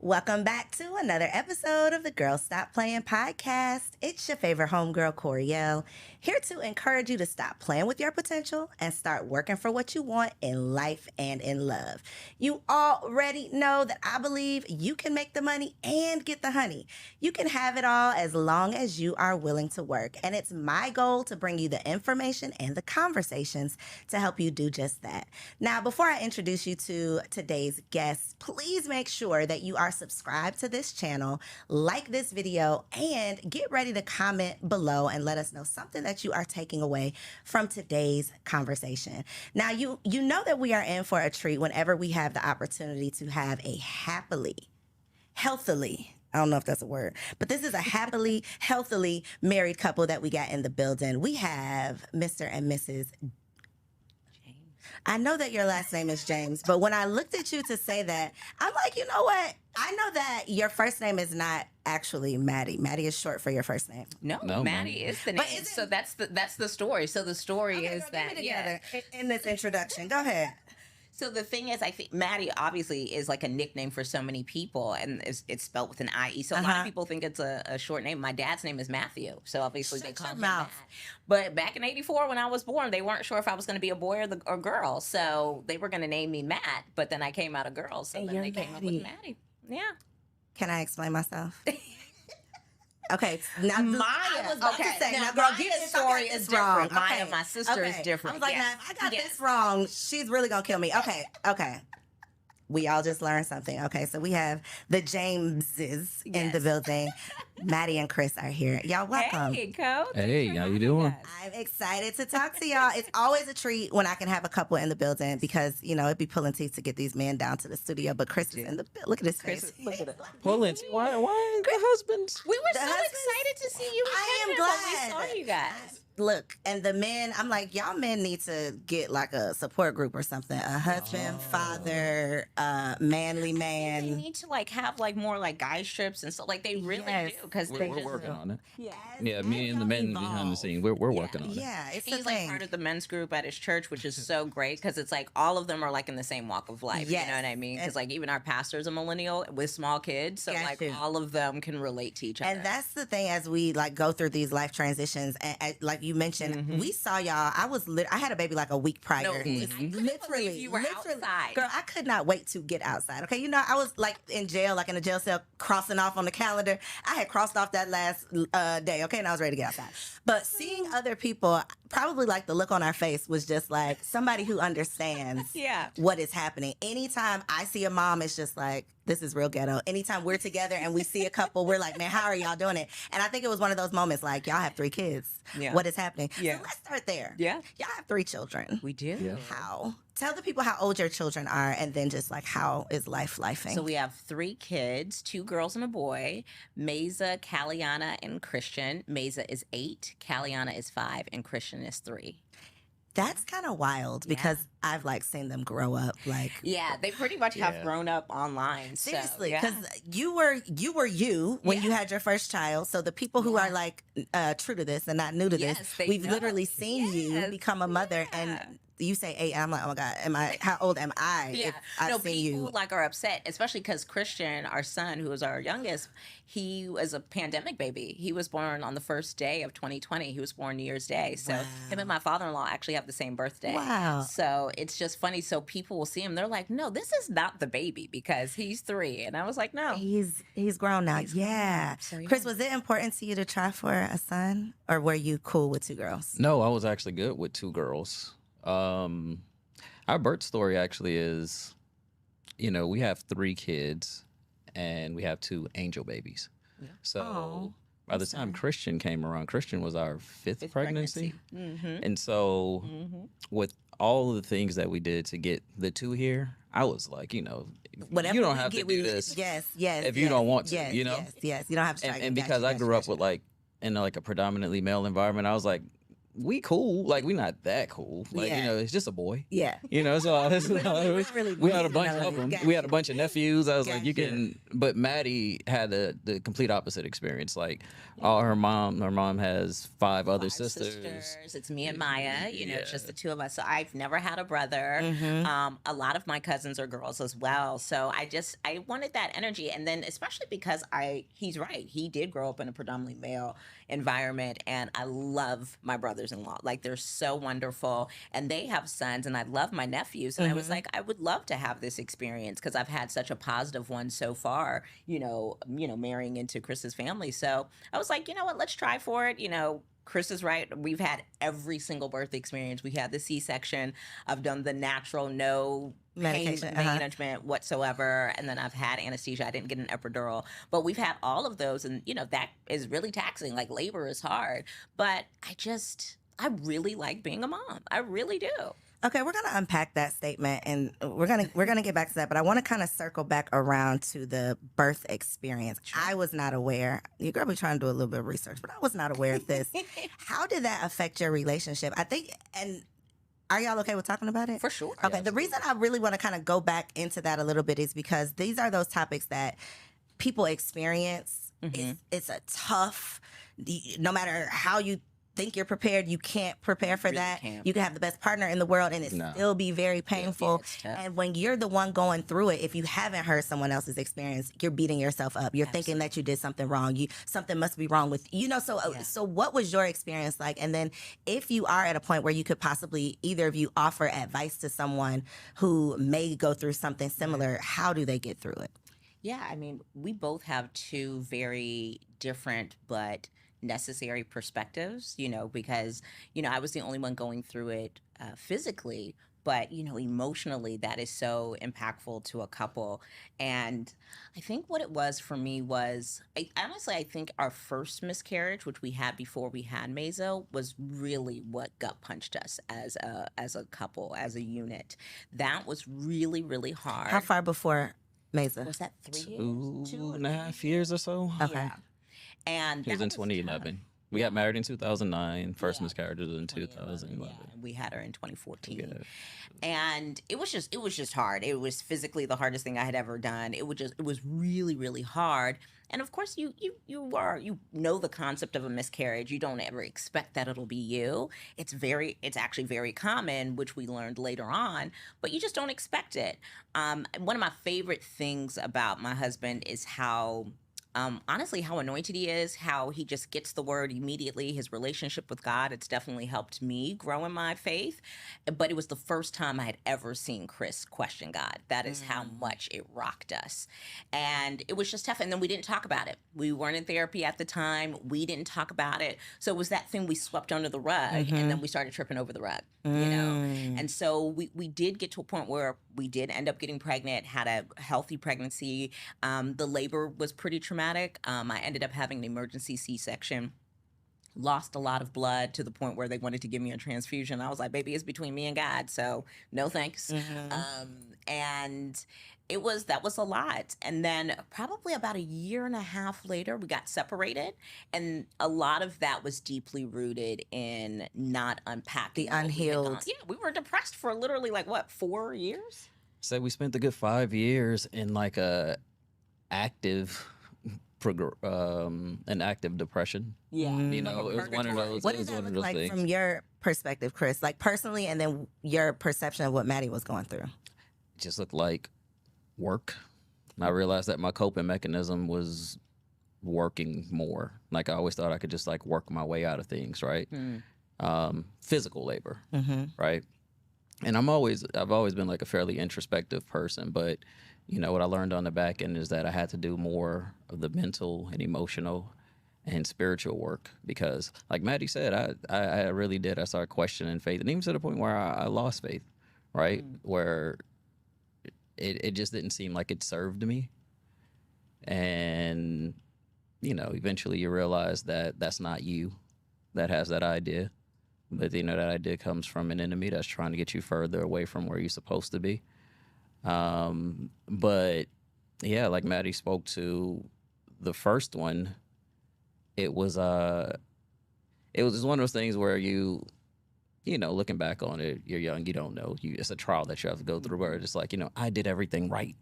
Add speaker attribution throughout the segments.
Speaker 1: Welcome back to another episode of the Girl Stop Playin podcast. It's your favorite homegirl, Coriel, here to encourage you to stop playing with your potential and start working for what you want in life and in love. You already know that I believe you can make the money and get the honey. You can have it all as long as you are willing to work. And it's my goal to bring you the information and the conversations to help you do just that. Now, before I introduce you to today's guest, please make sure that you are subscribed to this channel, like this video, and get ready to comment below and let us know something that you are taking away from today's conversation. Now, you know that we are in for a treat whenever we have the opportunity to have a healthily, I don't know if that's a word, but this is a happily, healthily married couple that we got in the building. We have Mr. and Mrs. I know that your last name is James, but when I looked at you to say that, I'm like, you know what? I know that your first name is not actually Maddie. Maddie is short for your first name.
Speaker 2: No, Maddie is the name. So that's the story. So the story is that
Speaker 1: in this introduction. Go ahead.
Speaker 2: So the thing is, I think Maddie obviously is like a nickname for so many people, and it's spelled with an I-E. So a lot of people think it's a short name. My dad's name is Matthew, so obviously they call him Matt. But back in '84, when I was born, they weren't sure if I was going to be a boy or girl, so they were going to name me Matt. But then I came out a girl, so then they came up with Maddie. Yeah.
Speaker 1: Can I explain myself? Okay, now
Speaker 2: Maya.
Speaker 1: I was about to say, now girl,
Speaker 2: Maya's story is wrong. Maya,
Speaker 1: okay.
Speaker 2: my sister, is different.
Speaker 1: I was like, now if I got this wrong, she's really gonna kill me. Okay. We all just learned something. Okay, so we have the Jameses in the building. Maddie and Chris are here. Y'all welcome.
Speaker 2: Hey, Coach.
Speaker 3: Hey, how you doing?
Speaker 1: I'm excited to talk to y'all. It's always a treat when I can have a couple in the building because, you know, it'd be pulling teeth to get these men down to the studio. But Chris is in the look at his face.
Speaker 2: Look at it.
Speaker 3: Pulling. Why the husbands?
Speaker 2: We were so excited to see you.
Speaker 1: I am glad.
Speaker 2: We saw you guys.
Speaker 1: Look, and the men, I'm like, y'all men need to get like a support group or something. A husband, father, manly man.
Speaker 2: They need to like have like more like guy strips and stuff. Like they really do because
Speaker 3: We're working on it.
Speaker 1: Yeah,
Speaker 3: Me and the men behind the scenes, we're working on it.
Speaker 1: Yeah, it's
Speaker 2: He's
Speaker 1: the
Speaker 2: like
Speaker 1: thing.
Speaker 2: part of the men's group at his church, which is so great because it's like all of them are like in the same walk of life.
Speaker 1: Yes.
Speaker 2: You know what I mean? Because like even our pastor's a millennial with small kids, so like all of them can relate to each other.
Speaker 1: And that's the thing as we like go through these life transitions. And like you mentioned, we saw y'all. I had a baby like a week prior.
Speaker 2: No, literally, you were outside.
Speaker 1: Girl, I could not wait to get outside. Okay, you know, I was like in jail, like in a jail cell, crossing off on the calendar. I had crossed off that last day. Okay, and I was ready to get outside. But seeing other people, probably like the look on our face was just like somebody who understands what is happening. Anytime I see a mom, it's just like, this is real ghetto. Anytime we're together and we see a couple, we're like, man, how are y'all doing it? And I think it was one of those moments like, y'all have 3 kids.
Speaker 2: Yeah.
Speaker 1: What is happening?
Speaker 2: Yeah.
Speaker 1: So let's start there.
Speaker 2: Yeah.
Speaker 1: Y'all have 3 children.
Speaker 2: We do.
Speaker 3: Yeah.
Speaker 1: How? Tell the people how old your children are and then just like how is life lifing?
Speaker 2: So we have 3 kids, 2 girls and a boy, Mesa, Caliana, and Christian. Mesa is 8, Caliana is 5, and Christian is 3.
Speaker 1: That's kind of wild because I've like seen them grow up. Like,
Speaker 2: yeah, they pretty much have grown up online.
Speaker 1: Seriously,
Speaker 2: so,
Speaker 1: because you were you when you had your first child. So the people who are like true to this and not new to this, we've literally seen you become a mother and. You say 8, and I'm like, oh my God, how old am I?
Speaker 2: Yeah.
Speaker 1: If I've seen
Speaker 2: people
Speaker 1: you.
Speaker 2: like are upset, especially because Christian, our son, who is our youngest, he was a pandemic baby. He was born on the first day of 2020. He was born New Year's Day. So him and my father-in-law actually have the same birthday.
Speaker 1: Wow.
Speaker 2: So it's just funny. So people will see him. They're like, no, this is not the baby because he's 3. And I was like, no.
Speaker 1: He's grown now. So, Chris, was it important to you to try for a son or were you cool with 2 girls?
Speaker 3: No, I was actually good with 2 girls. Our birth story actually is, you know, we have 3 kids and we have 2 angel babies. Yeah. So by the time Christian came around, Christian was our 5th pregnancy. And so with all of the things that we did to get the 2 here, I was like, you know,
Speaker 1: whatever
Speaker 3: you don't have to do this. If you don't want to, you know?
Speaker 1: Yes. You don't have to.
Speaker 3: And because I grew up with like, in like a predominantly male environment, I was like, we cool. Like, we not that cool. Like,
Speaker 1: Yeah.
Speaker 3: it's just a boy.
Speaker 1: Yeah.
Speaker 3: So
Speaker 1: really
Speaker 3: we had a
Speaker 1: need
Speaker 3: bunch
Speaker 1: to know
Speaker 3: of them.
Speaker 1: this.
Speaker 3: We had a bunch of nephews. I was like,
Speaker 1: Gotcha.
Speaker 3: you can. But Maddie had the complete opposite experience. Like, all her mom has five other sisters.
Speaker 2: It's me and Maya. It's just the two of us. So I've never had a brother.
Speaker 1: Mm-hmm.
Speaker 2: A lot of my cousins are girls as well. So I wanted that energy, and then especially because he's right. He did grow up in a predominantly male environment, and I love my brothers-in-law. Like, they're so wonderful, and they have sons, and I love my nephews. And I was like, I would love to have this experience because I've had such a positive one so far. Marrying into Chris's family. So I was like, you know what? Let's try for it. Chris is right. We've had every single birth experience. We had the C-section. I've done the natural, no pain management whatsoever. And then I've had anesthesia. I didn't get an epidural. But we've had all of those. And, that is really taxing. Like, labor is hard. But I really like being a mom. I really do.
Speaker 1: Okay, we're gonna unpack that statement, and we're gonna get back to that. But I want to kind of circle back around to the birth experience. Sure. I was not aware. Your girl be trying to do a little bit of research, but I was not aware of this. How did that affect your relationship? I think, and are y'all okay with talking about it?
Speaker 2: For sure.
Speaker 1: Okay. The reason I really want to kind of go back into that a little bit is because these are those topics that people experience. It's a tough. No matter how you think you're prepared, you can't prepare for that. You can have the best partner in the world and it still be very painful. And when you're the one going through it, if you haven't heard someone else's experience, you're beating yourself up. You're thinking that you did something wrong. Something must be wrong with so what was your experience like? And then if you are at a point where you could possibly either of you offer advice to someone who may go through something similar, how do they get through it?
Speaker 2: Yeah, I mean, we both have two very different but necessary perspectives, because, I was the only one going through it physically, but, emotionally, that is so impactful to a couple. And I think what it was for me was, I think our first miscarriage, which we had before we had Mazo, was really what gut punched us as a couple, as a unit. That was really, really hard.
Speaker 1: How far before Mazo?
Speaker 2: Was that 3 years?
Speaker 3: 2.5 years or so.
Speaker 1: Okay.
Speaker 2: Yeah. And
Speaker 3: it was in 2011. We got married in 2009. First miscarriage was in 2011.
Speaker 2: Yeah, we had her in 2014. Yeah. And it was just hard. It was physically the hardest thing I had ever done. It was really, really hard. And of course, you know the concept of a miscarriage. You don't ever expect that it'll be you. It's actually very common, which we learned later on, but you just don't expect it. One of my favorite things about my husband is how honestly, how anointed he is, how he just gets the word immediately, his relationship with God. It's definitely helped me grow in my faith. But it was the first time I had ever seen Chris question God. That is how much it rocked us. And it was just tough. And then we didn't talk about it. We weren't in therapy at the time. We didn't talk about it. So it was that thing we swept under the rug, and then we started tripping over the rug, And so we did get to a point where we did end up getting pregnant, had a healthy pregnancy. The labor was pretty traumatic. I ended up having an emergency C-section, lost a lot of blood to the point where they wanted to give me a transfusion. I was like, baby, it's between me and God, so no thanks. And that was a lot. And then probably about 1.5 years later, we got separated. And a lot of that was deeply rooted in not unpacking.
Speaker 1: The unhealed.
Speaker 2: We were depressed for literally 4 years?
Speaker 3: So we spent a good 5 years in like a active depression.
Speaker 2: Yeah.
Speaker 3: It was one of those.
Speaker 1: What does that look like things. From your perspective, Chris? Like personally, and then your perception of what Maddie was going through?
Speaker 3: It just looked like work. I realized that my coping mechanism was working more. Like I always thought I could just work my way out of things, right? Physical labor, right? And I've always been a fairly introspective person, but what I learned on the back end is that I had to do more of the mental and emotional and spiritual work because, like Maddie said, I really did. I started questioning faith, and even to the point where I lost faith, right? Where it just didn't seem like it served me. And, eventually you realize that that's not you that has that idea. But, that idea comes from an enemy that's trying to get you further away from where you're supposed to be. But yeah, like Maddie spoke to the first one, it was it was just one of those things where you know, looking back on it, you're young, you don't know. It's a trial that you have to go through where it's like, you know, I did everything right.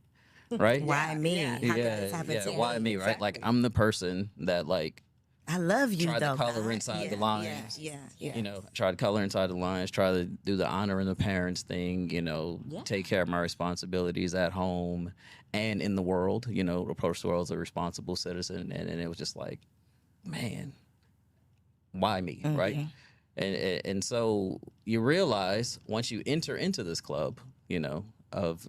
Speaker 3: Right?
Speaker 1: Why me? How could this happen to me?
Speaker 3: Why me, right? Like, I'm the person that, like,
Speaker 1: I love you,
Speaker 3: tried
Speaker 1: though.
Speaker 3: to color inside the lines.
Speaker 1: Yeah.
Speaker 3: You know, try to color inside the lines, try to do the honoring the parents thing, you know, take care of my responsibilities at home and in the world, you know, approach the world as a responsible citizen. And it was just like, man, why me, right? And so you realize once you enter into this club, you know, of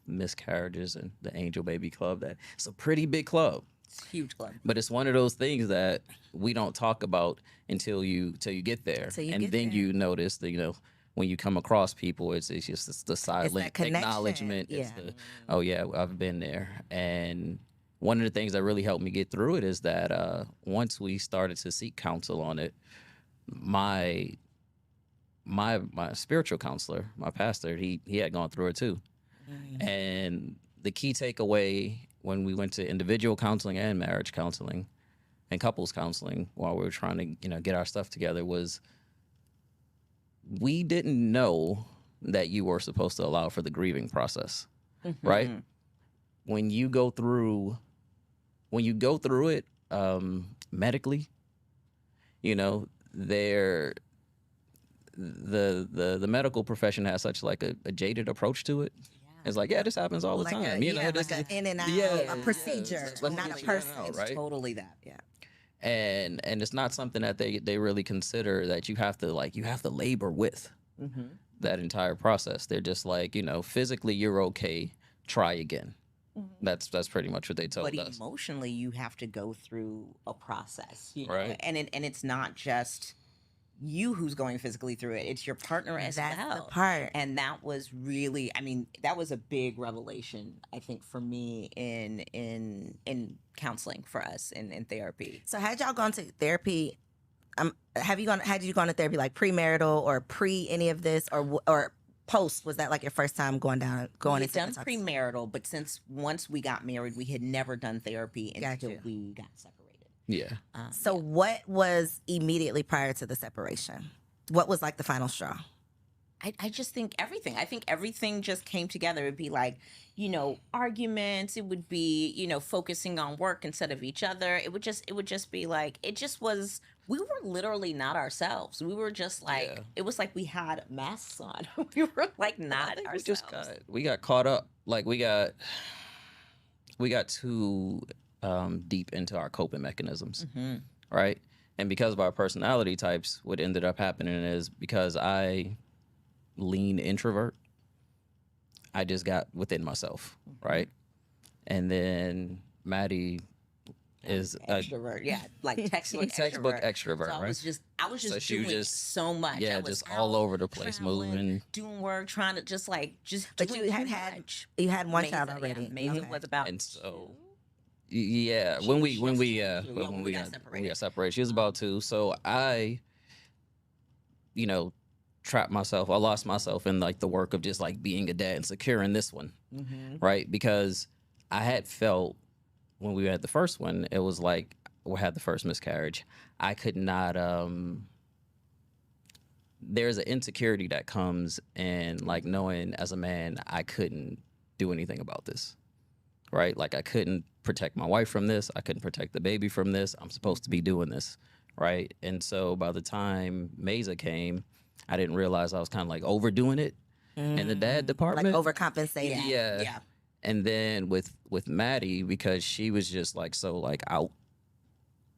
Speaker 3: Miscarriages and the Angel Baby Club, that it's a pretty big club.
Speaker 2: It's a huge club.
Speaker 3: But it's one of those things that we don't talk about until you get there. You notice that, you know, when you come across people, it's just the silent acknowledgement. It's the, oh yeah, I've been there. And one of the things that really helped me get through it is that once we started to seek counsel on it, my spiritual counselor, my pastor, he had gone through it too. And the key takeaway when we went to individual counseling and marriage counseling and couples counseling while we were trying to, you know, get our stuff together was we didn't know that you were supposed to allow for the grieving process, right? When you go through it medically, you know, the medical profession has such like a jaded approach to it. It's like, yeah, this happens all the time. You know,
Speaker 1: like an in and out, a procedure, not a person.
Speaker 2: It's totally that. Yeah.
Speaker 3: And it's not something that they really consider that you have to labor with that entire process. They're just like, you know, physically you're okay, try again. That's pretty much what they told us.
Speaker 2: But emotionally, you have to go through a process, you know?
Speaker 3: Right?
Speaker 2: And it's not just you who's going physically through it; it's your partner as well.
Speaker 1: That's the part.
Speaker 2: And that was really, I mean, that was a big revelation, I think, for me in counseling for us in therapy.
Speaker 1: So, had y'all gone to therapy? Had you gone to therapy like premarital or pre any of this, or post? Was that like your first time going
Speaker 2: We
Speaker 1: into
Speaker 2: had done premarital, but once we got married, we had never done therapy until we got separated.
Speaker 3: Yeah.
Speaker 1: So what was immediately prior to the separation? What was like the final straw?
Speaker 2: I just think everything. I think everything just came together. It'd be like, you know, arguments. It would be, you know, focusing on work instead of each other. It would just be like, it just was, we were literally not ourselves. We were just like, it was like we had masks on. We were like not ourselves.
Speaker 3: We got caught up. Like we got too deep into our coping mechanisms, right? And because of our personality types, what ended up happening is because I lean introvert, I just got within myself, right? And then Maddie is
Speaker 2: extrovert, like textbook
Speaker 3: extrovert,
Speaker 2: so
Speaker 3: right?
Speaker 2: I was just doing so much.
Speaker 3: Yeah,
Speaker 2: I was
Speaker 3: just all over the place, moving,
Speaker 2: doing work, trying to just.
Speaker 1: But you had one child already.
Speaker 2: Mesa was about.
Speaker 3: And so, yeah, when we got separated, she was about 2. So I, you know, trapped myself. I lost myself in like the work of just like being a dad and securing this one, right? Because I had felt when we had the first one, it was like we had the first miscarriage. I could not. There's an insecurity that comes in like knowing as a man I couldn't do anything about this, right? Like I couldn't protect my wife from this. I couldn't protect the baby from this. I'm supposed to be doing this, right? And so by the time Mesa came, I didn't realize I was kind of like overdoing it in the dad department.
Speaker 1: Like overcompensating.
Speaker 3: Yeah. And then with Maddie, because she was just like so like out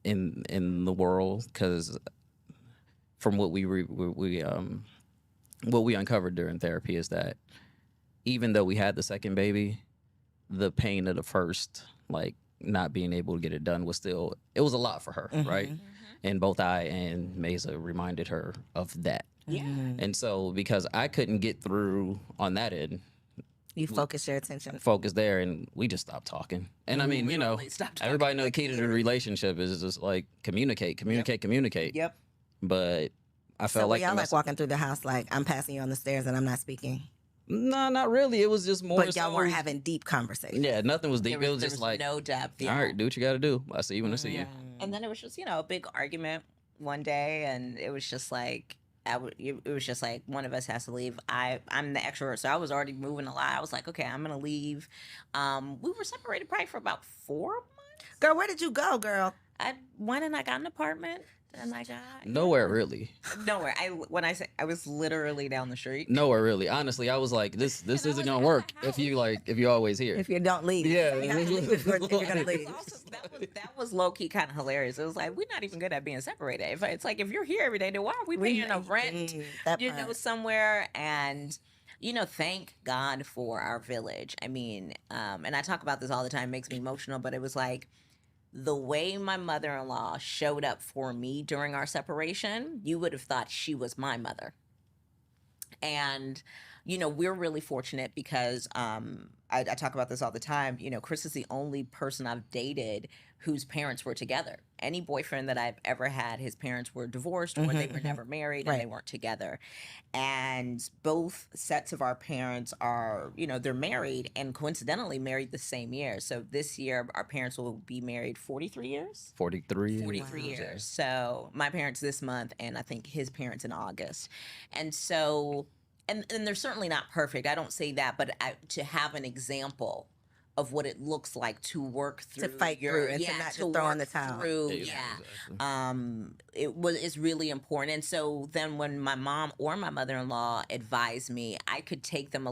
Speaker 3: in the world, because from what we uncovered during therapy is that even though we had the second baby, the pain of the first, like not being able to get it done, it was a lot for her, right? And both I and Mesa reminded her of that.
Speaker 2: Yeah.
Speaker 3: And so because I couldn't get through on that end,
Speaker 1: you focused your attention.
Speaker 3: Focus there, and we just stopped talking. And I mean, you know, everybody knows the key to the relationship is just like communicate.
Speaker 2: Yep.
Speaker 3: But I felt like
Speaker 1: y'all like walking through the house like I'm passing you on the stairs and I'm not speaking.
Speaker 3: No, not really. It was just more.
Speaker 1: But y'all weren't having deep conversations.
Speaker 3: Yeah, nothing was deep. It was just like
Speaker 2: no depth.
Speaker 3: all right, do what you got to do. I see you when I see you.
Speaker 2: And then it was just, you know, a big argument. one day, and it was just like, it was just like one of us has to leave. I'm the extrovert, so I was already moving a lot. I was like, okay, I'm gonna leave. We were separated probably for about 4 months.
Speaker 1: Girl, where did you go, girl?
Speaker 2: I went and I got an apartment, and I got
Speaker 3: Nowhere really.
Speaker 2: nowhere. When I say I was literally down the street.
Speaker 3: Nowhere really. Honestly, I was like, this isn't gonna work if you're always here.
Speaker 1: If you don't leave.
Speaker 3: Yeah.
Speaker 1: You have to leave before you're gonna leave.
Speaker 2: That was low key kind of hilarious. It was like, we're not even good at being separated. It's like, if you're here every day, then why are we paying a rent? Somewhere. And thank God for our village. I mean, and I talk about this all the time. It makes me emotional, but it was like, the way my mother-in-law showed up for me during our separation, you would have thought she was my mother. And, we're really fortunate because I talk about this all the time. Chris is the only person I've dated whose parents were together. Any boyfriend that I've ever had, his parents were divorced or they were never married and they weren't together. And both sets of our parents are, they're married and coincidentally married the same year. So this year, our parents will be married 43 years?
Speaker 3: 43.
Speaker 2: 43 years. So my parents this month, and I think his parents in August. And so, and they're certainly not perfect. I don't say that, but to have an example of what it looks like to work through,
Speaker 1: to fight through, and to not just throw in the towel.
Speaker 2: It's really important. And so then when my mom or my mother-in-law advised me, I could take them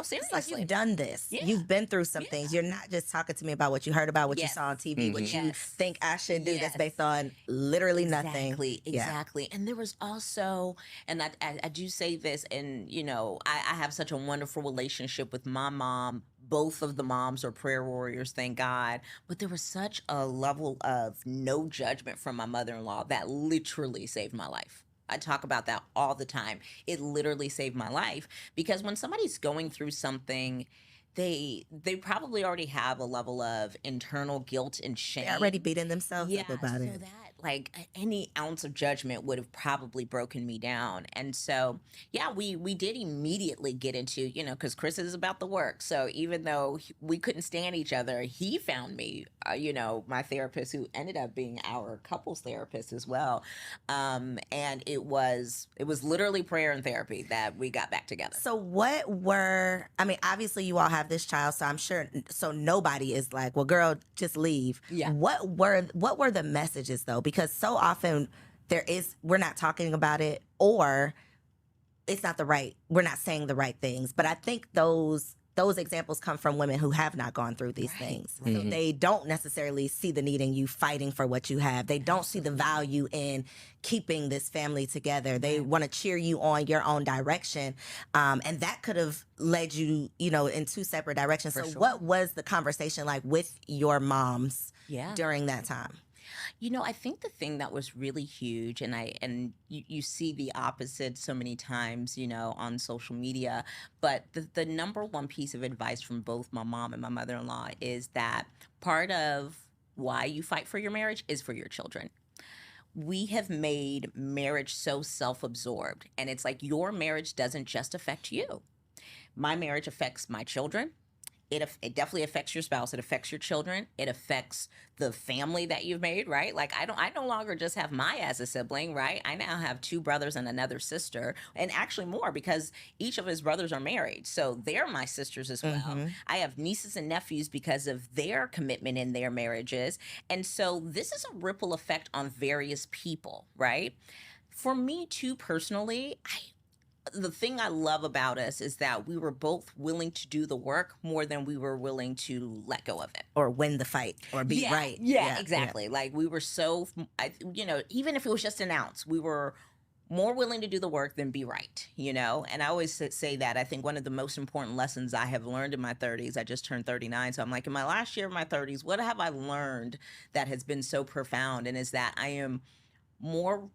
Speaker 2: seriously.
Speaker 1: It's like, you've done this. Yeah. You've been through some things. You're not just talking to me about what you heard about, what you saw on TV, what you think I should do. That's based on literally nothing.
Speaker 2: Exactly. And there was also, and I do say this, and I have such a wonderful relationship with my mom. Both of the moms are prayer warriors, thank God. But there was such a level of no judgment from my mother-in-law that literally saved my life. I talk about that all the time. It literally saved my life because when somebody's going through something, they probably already have a level of internal guilt and shame.
Speaker 1: They're already beating themselves up about it.
Speaker 2: That any ounce of judgment would have probably broken me down. And so, we did immediately get into, because Chris is about the work. So even though we couldn't stand each other, he found me, my therapist, who ended up being our couples therapist as well. And it was literally prayer and therapy that we got back together.
Speaker 1: So obviously you all have this child, so I'm sure, so nobody is like, well, girl, just leave.
Speaker 2: Yeah.
Speaker 1: What were the messages though? Because so often we're not talking about it, or we're not saying the right things. But I think those examples come from women who have not gone through these things. So they don't necessarily see the need in you fighting for what you have. They don't see the value in keeping this family together. They want to cheer you on your own direction. And that could have led you, in two separate directions. So what was the conversation like with your moms during that time?
Speaker 2: I think the thing that was really huge, and you see the opposite so many times, on social media, but the number one piece of advice from both my mom and my mother-in-law is that part of why you fight for your marriage is for your children. We have made marriage so self-absorbed, and it's like your marriage doesn't just affect you. My marriage affects my children. It definitely affects your spouse. It affects your children. It affects the family that you've made, right? Like I no longer just have Maya as a sibling, right? I now have 2 brothers and another sister, and actually more because each of his brothers are married. So they're my sisters as well. Mm-hmm. I have nieces and nephews because of their commitment in their marriages. And so this is a ripple effect on various people, right? For me too, personally, the thing I love about us is that we were both willing to do the work more than we were willing to let go of it.
Speaker 1: Or win the fight or be right.
Speaker 2: Yeah, exactly. Yeah. Like we were so, even if it was just an ounce, we were more willing to do the work than be right, And I always say that. I think one of the most important lessons I have learned in my 30s, I just turned 39. So I'm like, in my last year of my 30s, what have I learned that has been so profound? And is that I'm more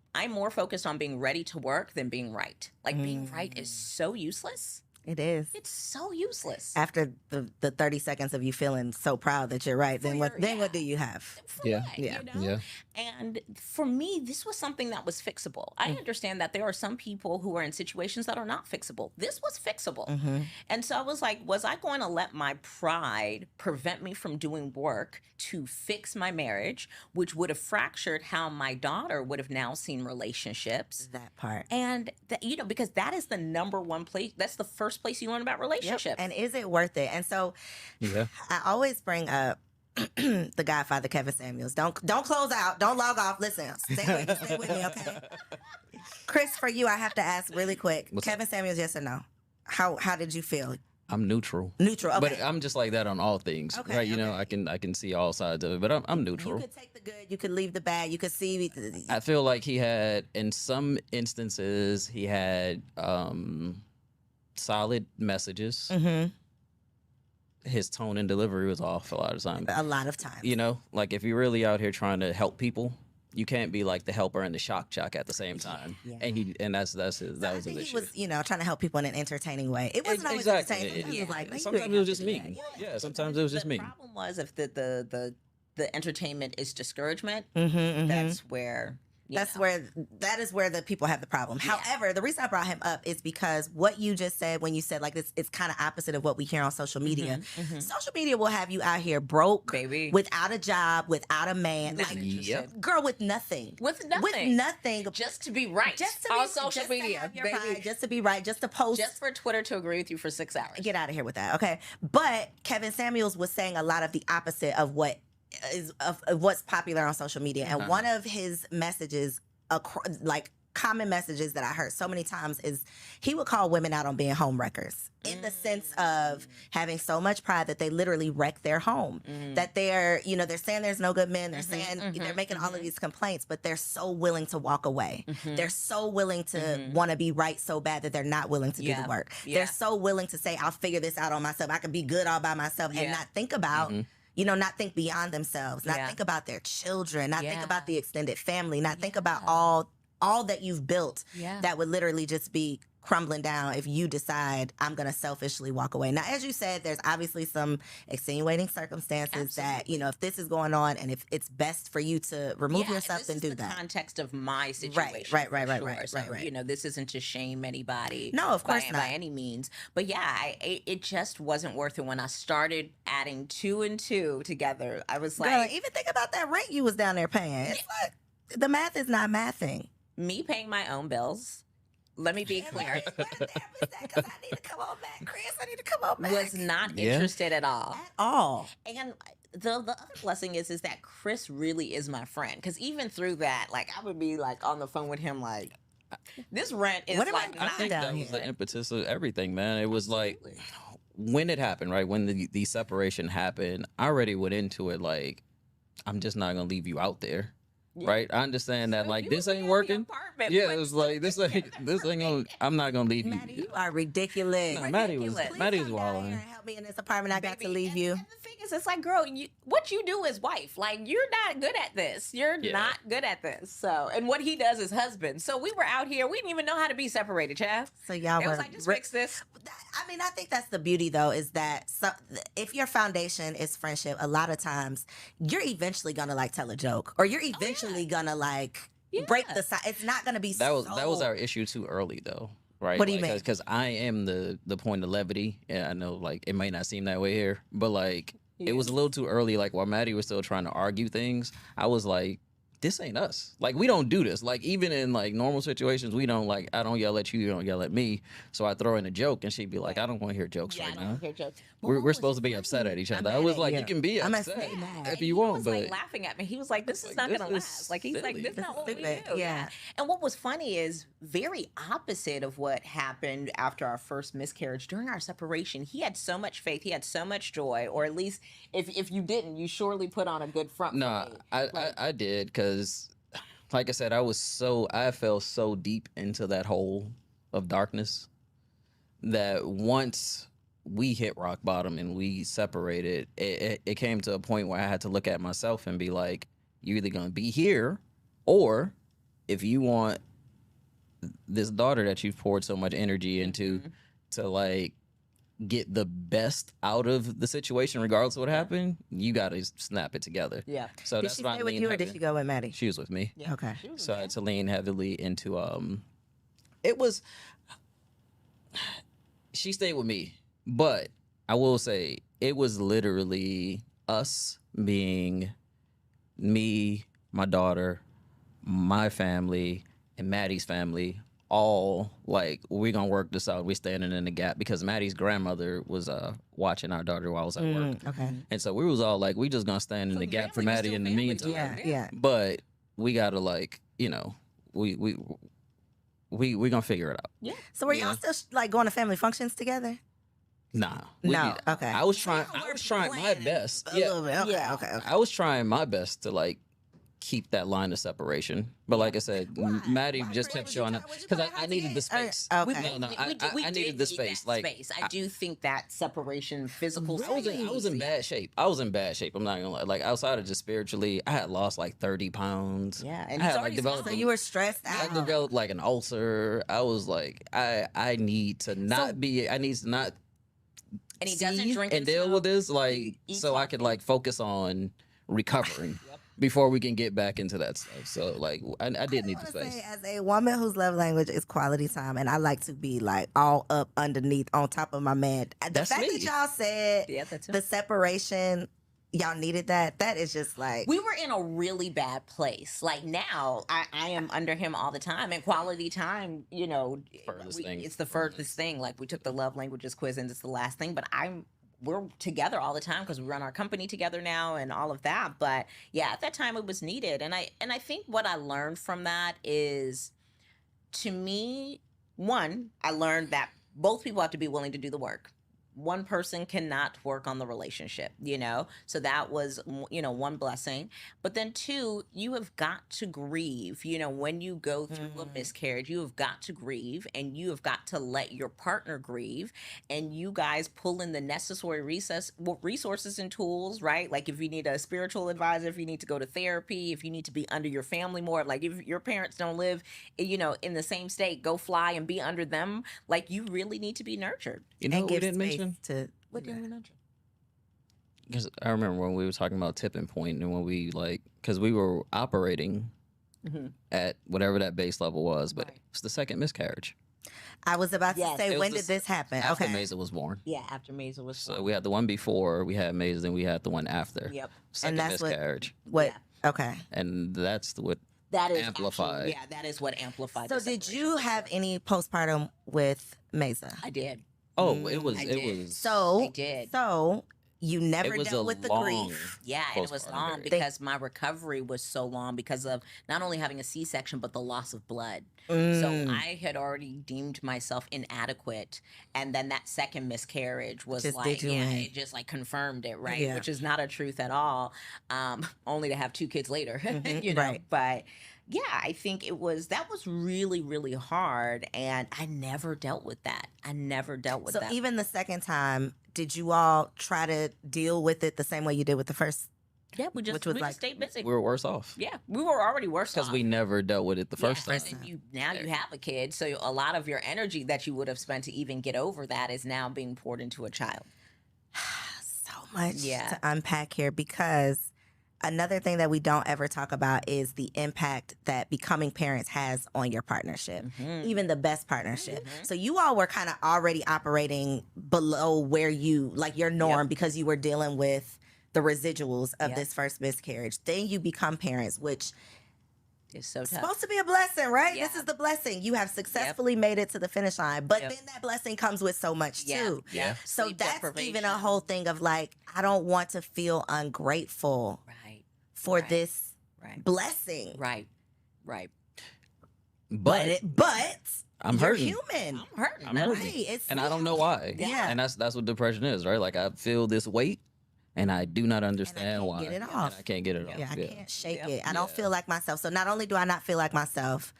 Speaker 2: focused on being ready to work than being right. Like being right is so useless.
Speaker 1: It is.
Speaker 2: It's so useless.
Speaker 1: After the 30 seconds of you feeling so proud that you're right, then what do you have?
Speaker 2: For what, you know? And for me, this was something that was fixable. I understand that there are some people who are in situations that are not fixable. This was fixable. And so I was like, was I going to let my pride prevent me from doing work to fix my marriage, which would have fractured how my daughter would have now seen relationships?
Speaker 1: That part.
Speaker 2: And that, you know, because that is the number one place, that's the first place you learn about relationships.
Speaker 1: And is it worth it? And so I always bring up the Godfather, Kevin Samuels. Don't close out. Don't log off. Listen, stay with me, okay? Chris, for you, I have to ask really quick. Kevin Samuels, yes or no? How did you feel?
Speaker 3: I'm neutral.
Speaker 1: Neutral, okay.
Speaker 3: But I'm just like that on all things, right? You know, I can see all sides of it, but I'm neutral.
Speaker 1: You could take the good, you could leave the bad, you could see.
Speaker 3: I feel like he had, in some instances, he had solid messages. His tone and delivery was off a lot of times.
Speaker 1: A lot of times.
Speaker 3: You know, like if you're really out here trying to help people, you can't be like the helper and the shock jock at the same time. And that was his issue.
Speaker 1: He was, you know, trying to help people in an entertaining way. It wasn't always entertaining. He was like,
Speaker 3: sometimes it was just me. Yeah, sometimes it was just me.
Speaker 2: The problem was if the entertainment is discouragement, that's where.
Speaker 1: That is where the people have the problem. However, the reason I brought him up is because what you just said when you said like this, it's kind of opposite of what we hear on social media. Social media will have you out here broke,
Speaker 2: baby,
Speaker 1: without a job, without a man, girl with nothing,
Speaker 2: just to be right, on social media, baby,
Speaker 1: just to be right, just to post,
Speaker 2: just for Twitter to agree with you for 6 hours.
Speaker 1: Get out of here with that, okay? But Kevin Samuels was saying a lot of the opposite of what is of what's popular on social media, and one of his messages, like common messages that I heard so many times, is he would call women out on being home wreckers, in the sense of having so much pride that they literally wreck their home, that they're, you know, they're saying there's no good men, they're saying they're making all of these complaints, but they're so willing to walk away. They're so willing to want to be right so bad that they're not willing to do the work. They're so willing to say, I'll figure this out on myself, I can be good all by myself, and not think about you know, not think beyond themselves, not think about their children, not think about the extended family, not think about all that you've built that would literally just be crumbling down if you decide I'm going to selfishly walk away. Now, as you said, there's obviously some extenuating circumstances that, you know, if this is going on and if it's best for you to remove yourself, then do that.
Speaker 2: This is the context of my situation. Right. You know, this isn't to shame anybody.
Speaker 1: No, of course not.
Speaker 2: By any means. But yeah, it just wasn't worth it. When I started adding 2 and 2 together, I was like...
Speaker 1: Girl, even think about that rent you was down there paying. It's like, the math is not mathing.
Speaker 2: Me paying my own bills... Let me be clear.
Speaker 1: Because I need to come on back, Chris. I need to come on back.
Speaker 2: Was not interested at all.
Speaker 1: At all.
Speaker 2: And the other blessing is that Chris really is my friend. Because even through that, like, I would be like on the phone with him, like, this rent is like.
Speaker 3: I think that was the impetus of everything, man. It was like when it happened, right? When the separation happened, I already went into it like, I'm just not gonna leave you out there. Right, I understand that. Like, this ain't working. Yeah, it was like this ain't gonna. I'm not gonna leave you.
Speaker 1: Maddie, you are ridiculous.
Speaker 3: No, Maddie was wilding.
Speaker 1: Help me in this apartment. I got to leave you.
Speaker 2: And the thing is, it's like, girl, what you do is wife. Like, you're not good at this. You're not good at this. So, and what he does is husband. So we were out here. We didn't even know how to be separated, Chav.
Speaker 1: So y'all were
Speaker 2: like, just fix this.
Speaker 1: I mean, I think that's the beauty, though, is that if your foundation is friendship, a lot of times you're eventually gonna like tell a joke, or you're eventually gonna like break the side. It's not gonna be
Speaker 3: that was our issue too early, though. Right?
Speaker 1: What do you mean?
Speaker 3: Because I am the point of levity, and I know like it might not seem that way here, but like it was a little too early. Like while Maddie was still trying to argue things, I was like, this ain't us. Like, we don't do this. Like, even in like normal situations, we don't, like, I don't yell at you, you don't yell at me. So I throw in a joke, and she'd be like, I don't want to hear jokes right now. We're supposed to be upset at each other. I was like, you can be upset if you want, but
Speaker 2: he was like laughing at me. He was like, this is not gonna last. Like, he's like, this is not what we do.
Speaker 1: Yeah.
Speaker 2: And what was funny is very opposite of what happened after our first miscarriage. During our separation, he had so much faith, he had so much joy, or at least if you didn't, you surely put on a good front.
Speaker 3: No, I did, because like I said, I fell so deep into that hole of darkness that once we hit rock bottom and we separated, it came to a point where I had to look at myself and be like, you're either gonna be here, or if you want this daughter that you've poured so much energy into, to like get the best out of the situation, regardless of what happened, you got to snap it together.
Speaker 2: Yeah.
Speaker 3: So
Speaker 1: Did
Speaker 3: that's
Speaker 1: she
Speaker 3: why I
Speaker 1: stay with
Speaker 3: lean
Speaker 1: you or
Speaker 3: heavy.
Speaker 1: did she go with Maddie?
Speaker 3: She was with me.
Speaker 2: Yeah.
Speaker 1: Okay.
Speaker 3: So I had to lean heavily into it was she stayed with me, but I will say it was literally us being me, my daughter, my family, and Maddie's family. All like we're gonna work this out. We're standing in the gap because Maddie's grandmother was watching our daughter while I was at work,
Speaker 1: Okay.
Speaker 3: and so we was all like, we just gonna stand in the gap for Maddie in the meantime.
Speaker 1: Yeah.
Speaker 3: But we gotta like, we gonna figure it out.
Speaker 2: Yeah.
Speaker 1: So were y'all still like going to family functions together?
Speaker 3: Nah.
Speaker 1: No. Okay.
Speaker 3: I was trying my best.
Speaker 1: A little bit. Okay.
Speaker 2: Yeah.
Speaker 1: Okay.
Speaker 3: I was trying my best to like keep that line of separation. But like I said, Maddie just kept showing up because I needed the space.
Speaker 1: Okay.
Speaker 3: No, I needed the space.
Speaker 2: That space. I do think that separation, physical.
Speaker 3: I was in bad shape. I'm not gonna lie. Like outside of just spiritually, I had lost like 30 pounds.
Speaker 2: Yeah, and
Speaker 3: I
Speaker 2: he's
Speaker 3: had
Speaker 2: already
Speaker 3: developed.
Speaker 1: So you were stressed
Speaker 3: I
Speaker 1: out.
Speaker 3: developed like an ulcer. I was like, I need to not be. I need to not.
Speaker 2: And he doesn't
Speaker 3: see
Speaker 2: drink
Speaker 3: and
Speaker 2: and
Speaker 3: deal
Speaker 2: smoke.
Speaker 3: with this, like,
Speaker 2: Eat
Speaker 3: so I could like focus on recovering before we can get back into that stuff. So like, I did need the space.
Speaker 1: Say, as a woman whose love language is quality time, and I like to be like all up underneath, on top of my man. The
Speaker 3: That's
Speaker 1: fact
Speaker 3: me.
Speaker 1: that y'all said
Speaker 2: Yeah, that's
Speaker 1: the separation, y'all needed that. That is just like
Speaker 2: We were in a really bad place. Like now, I am under him all the time, and quality time,
Speaker 3: Furthest thing.
Speaker 2: it's the furthest thing. Like we took the love languages quiz, and it's the last thing. But we're together all the time because we run our company together now and all of that. But yeah, at that time it was needed, and I think what I learned from that is, to me, one, I learned that both people have to be willing to do the work. One person cannot work on the relationship, So that was, one blessing. But then two, you have got to grieve, when you go through a miscarriage, you have got to grieve, and you have got to let your partner grieve, and you guys pull in the necessary resources and tools, right? Like if you need a spiritual advisor, if you need to go to therapy, if you need to be under your family more, like if your parents don't live, in the same state, go fly and be under them. Like you really need to be nurtured.
Speaker 3: You know
Speaker 1: and
Speaker 3: what we
Speaker 1: give
Speaker 3: didn't
Speaker 1: space
Speaker 3: mention?
Speaker 1: to
Speaker 2: What do you mention?
Speaker 3: Because I remember when we were talking about tipping point and when we because we were operating at whatever that base level was, but
Speaker 2: Right.
Speaker 3: it's the second miscarriage.
Speaker 1: I was about to
Speaker 2: Yes,
Speaker 1: say,
Speaker 3: It
Speaker 1: when
Speaker 3: was
Speaker 1: did this happen?
Speaker 3: After
Speaker 1: Okay.
Speaker 3: Mesa was born.
Speaker 2: Yeah, after Maisel was
Speaker 3: So we had the one before, we had Mesa, then we had the one after.
Speaker 2: Yep.
Speaker 3: Second
Speaker 1: that's what-
Speaker 3: miscarriage.
Speaker 1: What?
Speaker 2: Yeah.
Speaker 1: Okay.
Speaker 3: And that's what
Speaker 2: That is
Speaker 3: amplified.
Speaker 2: actually- that is what amplified.
Speaker 1: So
Speaker 2: the
Speaker 1: did
Speaker 2: separation.
Speaker 1: you have any postpartum with Mesa?
Speaker 2: I did.
Speaker 3: it was
Speaker 2: I
Speaker 3: it
Speaker 2: did.
Speaker 3: was
Speaker 1: So
Speaker 2: I did.
Speaker 1: So you never
Speaker 3: it was
Speaker 1: dealt
Speaker 3: a
Speaker 1: with the
Speaker 3: long
Speaker 1: grief.
Speaker 2: Yeah, and it was
Speaker 3: postpartum
Speaker 2: long
Speaker 3: period.
Speaker 2: because my recovery was so long because of not only having a C-section but the loss of blood. So
Speaker 1: Mm.
Speaker 2: I had already deemed myself inadequate, and then that second miscarriage was
Speaker 1: Just
Speaker 2: like,
Speaker 1: did you in.
Speaker 2: it just like confirmed it, right?
Speaker 1: Yeah.
Speaker 2: Which is not a truth at all. Only to have 2 kids later,
Speaker 1: right.
Speaker 2: But yeah, I think that was really, really hard, and I never dealt with that. I never dealt with
Speaker 1: So
Speaker 2: that.
Speaker 1: even the second time, did you all try to deal with it the same way you did with the first?
Speaker 2: Yeah, we
Speaker 1: which was
Speaker 2: just
Speaker 1: like-
Speaker 2: stayed busy.
Speaker 3: we were worse off.
Speaker 2: Yeah, we were already worse
Speaker 3: Because
Speaker 2: off.
Speaker 3: we never dealt with it the first
Speaker 2: Yeah,
Speaker 3: time.
Speaker 2: and you have a kid, so a lot of your energy that you would have spent to even get over that is now being poured into a child.
Speaker 1: So much
Speaker 2: Yeah.
Speaker 1: to unpack here, because another thing that we don't ever talk about is the impact that becoming parents has on your partnership, even the best partnership. So you all were kind of already operating below where your norm, because you were dealing with the residuals of
Speaker 2: Yep.
Speaker 1: this first miscarriage. Then you become parents, which
Speaker 2: It's so
Speaker 1: is
Speaker 2: tough.
Speaker 1: supposed to be a blessing, right?
Speaker 2: Yeah.
Speaker 1: This is the blessing. You have successfully made it to the finish line, but
Speaker 2: Yep.
Speaker 1: then that blessing comes with so much too.
Speaker 2: Yeah.
Speaker 1: So
Speaker 2: Sleep
Speaker 1: that's even a
Speaker 2: deprivation.
Speaker 1: whole thing of like, I don't want to feel ungrateful
Speaker 2: Right.
Speaker 1: for
Speaker 2: Right.
Speaker 1: this
Speaker 2: Right.
Speaker 1: blessing.
Speaker 2: Right. Right.
Speaker 3: But
Speaker 1: But
Speaker 3: I'm
Speaker 1: you're
Speaker 3: hurting.
Speaker 1: human.
Speaker 2: I'm hurting.
Speaker 3: I'm
Speaker 2: That's
Speaker 3: hurting.
Speaker 1: Right. It's
Speaker 3: And I don't know why.
Speaker 1: Yeah.
Speaker 3: And that's what depression is, right? Like I feel this weight and I do not understand
Speaker 1: can't
Speaker 3: why.
Speaker 1: get it
Speaker 3: And
Speaker 1: off.
Speaker 3: I can't get it off.
Speaker 1: Yeah, I can't shake
Speaker 2: Yeah.
Speaker 1: it. I don't
Speaker 3: Yeah.
Speaker 1: feel like myself. So not only do I not feel like myself,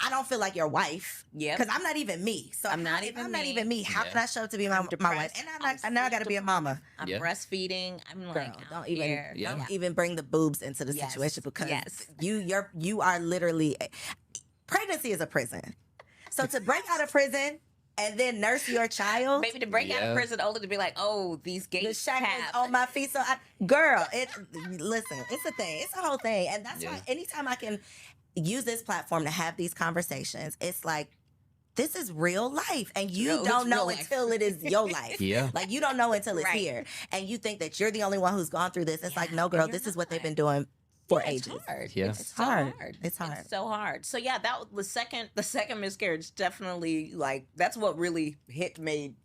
Speaker 1: I don't feel like your wife.
Speaker 2: Yep.
Speaker 1: Because I'm not even me. So
Speaker 2: I'm not
Speaker 1: if
Speaker 2: even
Speaker 1: I'm not
Speaker 2: me.
Speaker 1: even me, how
Speaker 3: Yeah.
Speaker 1: can I show up to be my wife?
Speaker 2: depressed.
Speaker 1: And
Speaker 2: I'm
Speaker 1: now I got to be a mama.
Speaker 2: I'm
Speaker 3: Yeah.
Speaker 2: breastfeeding. I'm like,
Speaker 1: Girl,
Speaker 2: I
Speaker 1: don't even
Speaker 2: care.
Speaker 3: Yeah.
Speaker 1: don't even bring the boobs into the
Speaker 2: Yes.
Speaker 1: situation, because
Speaker 2: Yes.
Speaker 1: you are literally pregnancy is a prison. So to break out of prison, and then nurse your child.
Speaker 2: Maybe to break out of prison only to be like, oh, these
Speaker 1: The
Speaker 2: gates
Speaker 1: shackles
Speaker 2: have.
Speaker 1: on my feet. So, girl, listen, it's a thing. It's a whole thing. And that's why anytime I can use this platform to have these conversations, it's like, this is real life. And you don't know until it is your life.
Speaker 3: Yeah.
Speaker 1: Like, you don't know until it's here. And you think that you're the only one who's gone through this. It's like, no, girl, this is what they've been doing for ages.
Speaker 2: It's hard.
Speaker 3: Yeah.
Speaker 2: It's so hard.
Speaker 1: It's hard.
Speaker 2: It's so hard. So yeah, that was the second miscarriage definitely, like, that's what really made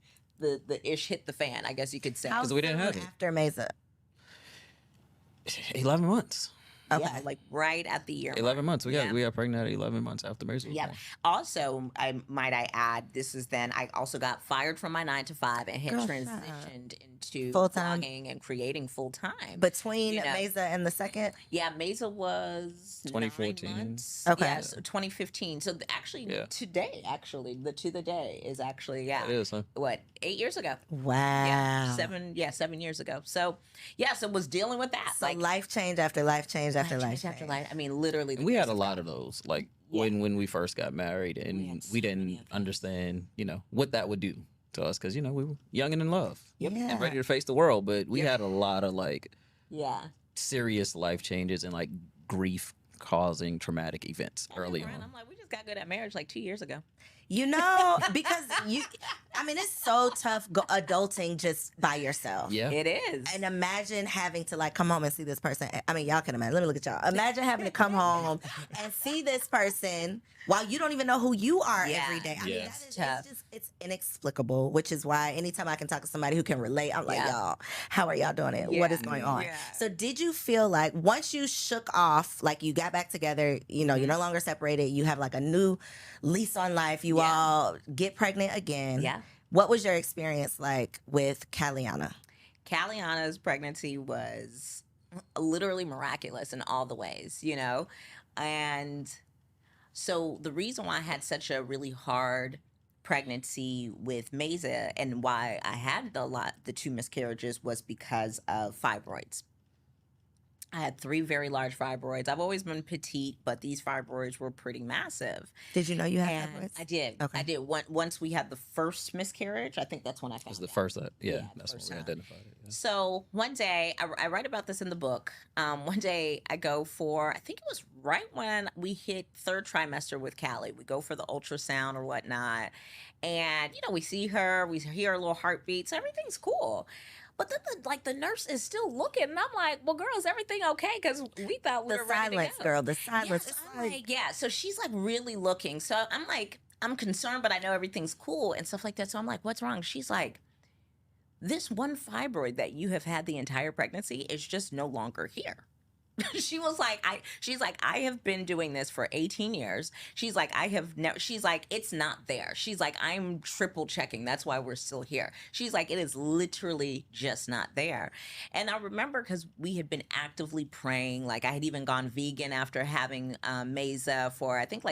Speaker 2: the ish hit the fan, I guess you could say.
Speaker 3: Because we didn't have it.
Speaker 1: After Mesa.
Speaker 3: 11 months.
Speaker 1: Okay.
Speaker 2: Yeah, like right at the year.
Speaker 3: 11 months. We got pregnant at 11 months after Mesa was
Speaker 2: Yeah.
Speaker 3: born.
Speaker 2: Also, I add, this is then I also got fired from my 9-to-5 and had transitioned into
Speaker 1: Full-time.
Speaker 2: blogging and creating full time.
Speaker 1: Between Mesa and the second?
Speaker 2: Yeah, Mesa was
Speaker 3: 2014.
Speaker 2: 9 months.
Speaker 1: Okay.
Speaker 2: Yeah, so 2015. So today, to the day is actually,
Speaker 3: It is, huh?
Speaker 2: what, 8 years ago?
Speaker 1: Wow.
Speaker 2: Yeah, 7 years ago. So was dealing with that.
Speaker 1: So
Speaker 2: like
Speaker 1: life change after life change after life
Speaker 2: after life. I mean, literally.
Speaker 3: And we had a lot of those, like when we first got married, and we didn't understand, what that would do to us, because we were young and in love, and ready to face the world. But we had a lot of serious life changes and like grief causing traumatic events early on.
Speaker 2: I'm like, we just got good at marriage like 2 years ago.
Speaker 1: Because it's so tough adulting just by yourself.
Speaker 3: Yeah,
Speaker 2: it is.
Speaker 1: And imagine having to like come home and see this person. I mean, y'all can imagine. Let me look at y'all. Imagine having to come home and see this person while you don't even know who you are every day. I mean, that is tough. It's inexplicable, which is why anytime I can talk to somebody who can relate, I'm like, y'all, how are y'all doing it? What is going on? Yeah. So did you feel like once you shook off, like you got back together, you're no longer separated, you have like a new lease on life, you all get pregnant again. Yeah. What was your experience like with Caliana?
Speaker 2: Caliana's pregnancy was literally miraculous in all the ways, And so the reason why I had such a really hard pregnancy with Mesa and why I had the 2 miscarriages was because of fibroids. I had 3 very large fibroids. I've always been petite, but these fibroids were pretty massive.
Speaker 1: Did you know you had fibroids?
Speaker 2: I did.
Speaker 1: Okay.
Speaker 2: I did. Once we had the first miscarriage, I think that's when I found it.
Speaker 3: It was the first, that's when we identified it. Yeah.
Speaker 2: So one day, I write about this in the book. One day I go for, I think it was right when we hit 3rd trimester with Callie. We go for the ultrasound or whatnot. And, we see her, we hear her little heartbeats. Everything's cool. But then the nurse is still looking, and I'm like, well, girl, is everything okay? Because we thought we were ready to go.
Speaker 1: Girl, the silence.
Speaker 2: Yes, I'm like, so she's like really looking. So I'm like, I'm concerned, but I know everything's cool and stuff like that. So I'm like, what's wrong? She's like, this one fibroid that you have had the entire pregnancy is just no longer here. She's like, I have been doing this for 18 years. She's like, she's like, it's not there. She's like, I'm triple checking. That's why we're still here. She's like, it is literally just not there. And I remember because we had been actively praying, like I had even gone vegan after having Mesa for, I think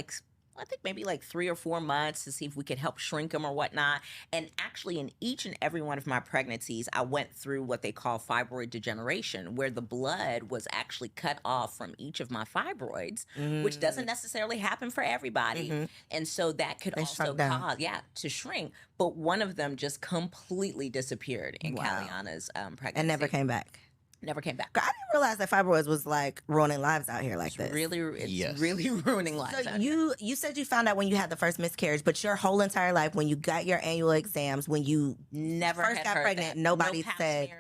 Speaker 2: maybe like 3 or 4 months to see if we could help shrink them or whatnot. And actually in each and every one of my pregnancies, I went through what they call fibroid degeneration, where the blood was actually cut off from each of my fibroids, which doesn't necessarily happen for everybody. And so that could also cause, to shrink. But one of them just completely disappeared in Caliana's pregnancy.
Speaker 1: And never came back.
Speaker 2: Never came back.
Speaker 1: I didn't realize that fibroids was like ruining lives out here like this.
Speaker 2: It's really ruining lives.
Speaker 1: So you said you found out when you had the first miscarriage, but your whole entire life, when you got your annual exams, when you
Speaker 2: never
Speaker 1: first got pregnant, nobody said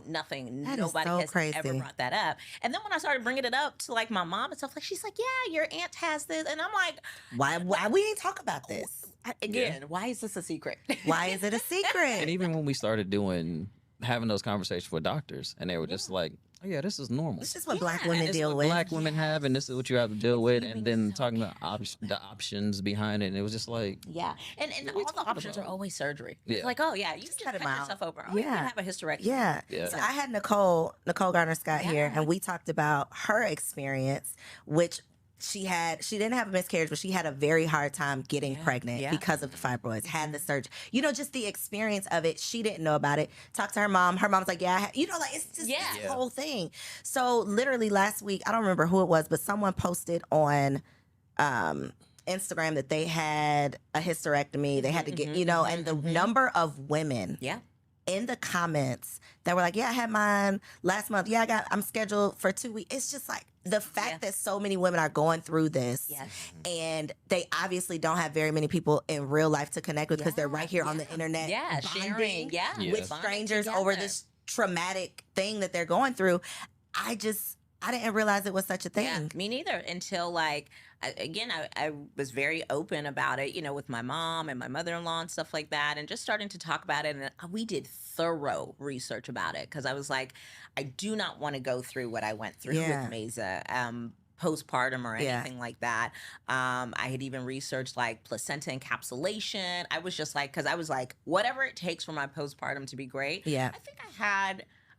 Speaker 2: nothing.
Speaker 1: That
Speaker 2: Nobody
Speaker 1: is so
Speaker 2: has
Speaker 1: crazy.
Speaker 2: ever brought that up. And then when I started bringing it up to like my mom and stuff, like she's like, "Yeah, your aunt has this," and I'm like,
Speaker 1: "Why we ain't talk about this
Speaker 2: again? Why is this a secret?
Speaker 1: Why is it a secret?"
Speaker 3: And even when we started having those conversations with doctors, and they were just like, oh, yeah, this is normal.
Speaker 1: This is what Black women deal with.
Speaker 3: Black women have, and this is what you have to deal with. And then talking about the options behind it, and it was just like,
Speaker 2: and all the options are always surgery. It's like, oh yeah, you just cut yourself over. Oh, you can have a hysterectomy.
Speaker 1: Yeah. So I had Nicole Gardner-Scott here, and we talked about her experience, which she didn't have a miscarriage, but she had a very hard time getting pregnant because of the fibroids, had the surgery. Just the experience of it. She didn't know about it. Talked to her mom. Her mom's like, it's just this whole thing. So literally last week, I don't remember who it was, but someone posted on Instagram that they had a hysterectomy. They had to get, and the number of women in the comments that were like, yeah, I had mine last month. Yeah, I'm scheduled for 2 weeks. It's just like the fact that so many women are going through this and they obviously don't have very many people in real life to connect with because they're right here on the internet.
Speaker 2: Sharing
Speaker 1: with strangers over this traumatic thing that they're going through. I didn't realize it was such a thing.
Speaker 2: Yeah, me neither. Until I was very open about it, with my mom and my mother-in-law and stuff like that, and just starting to talk about it. And we did thorough research about it because I was like, I do not want to go through what I went through with Mesa. Postpartum or anything like that. I had even researched like placenta encapsulation. I was just like, because I was like, whatever it takes for my postpartum to be great.
Speaker 1: Yeah.
Speaker 2: I think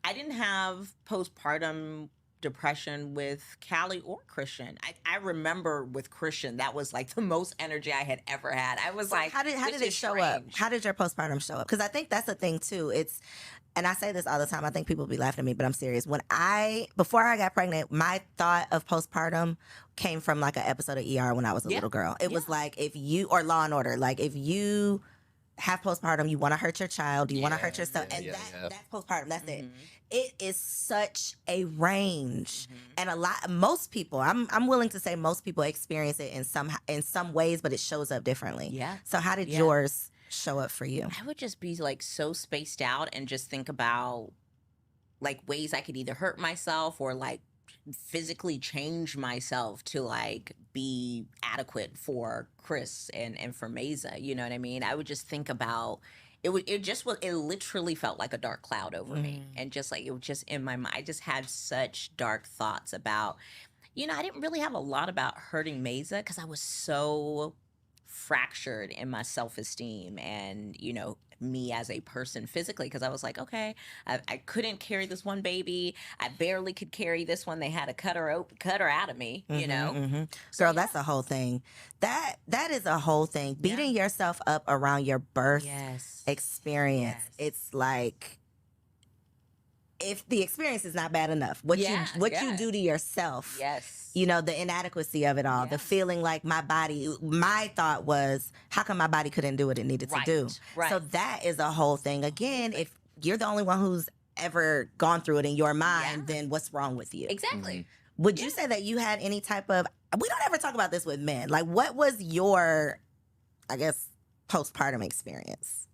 Speaker 2: I didn't have postpartum depression with Callie or Christian. I remember with Christian, that was like the most energy I had ever had. I was like,
Speaker 1: how did it show up? How did your postpartum show up? Because I think that's the thing too. And I say this all the time. I think people be laughing at me, but I'm serious. Before I got pregnant, my thought of postpartum came from like an episode of ER when I was a little girl. It was like or Law and Order, like if you have postpartum, you want to hurt your child, you want to hurt yourself, and that's postpartum. That's it. It is such a range, and most people, I'm willing to say most people experience it in some ways, but it shows up differently.
Speaker 2: Yeah.
Speaker 1: So how did yours show up for you?
Speaker 2: I would just be like so spaced out and just think about like ways I could either hurt myself or like physically change myself to like be adequate for Chris and for Mesa. You know what I mean? I would just think about it. It literally felt like a dark cloud over me, and just like it was just in my mind. I just had such dark thoughts about. I didn't really have a lot about hurting Mesa because I was so fractured in my self-esteem and me as a person physically, because I was like, okay, I couldn't carry this one baby, I barely could carry this one, they had to cut her out of me.
Speaker 1: Girl, that's a whole thing. That is a whole thing. Beating yourself up around your birth experience. It's like, if the experience is not bad enough, what you do to yourself, the inadequacy of it all, the feeling like my thought was, how come my body couldn't do what it needed to do? Right. So that is a whole thing. Again, if you're the only one who's ever gone through it in your mind, then what's wrong with you?
Speaker 2: Exactly.
Speaker 1: Would you say that you had any type of, we don't ever talk about this with men, like what was your, I guess, postpartum experience?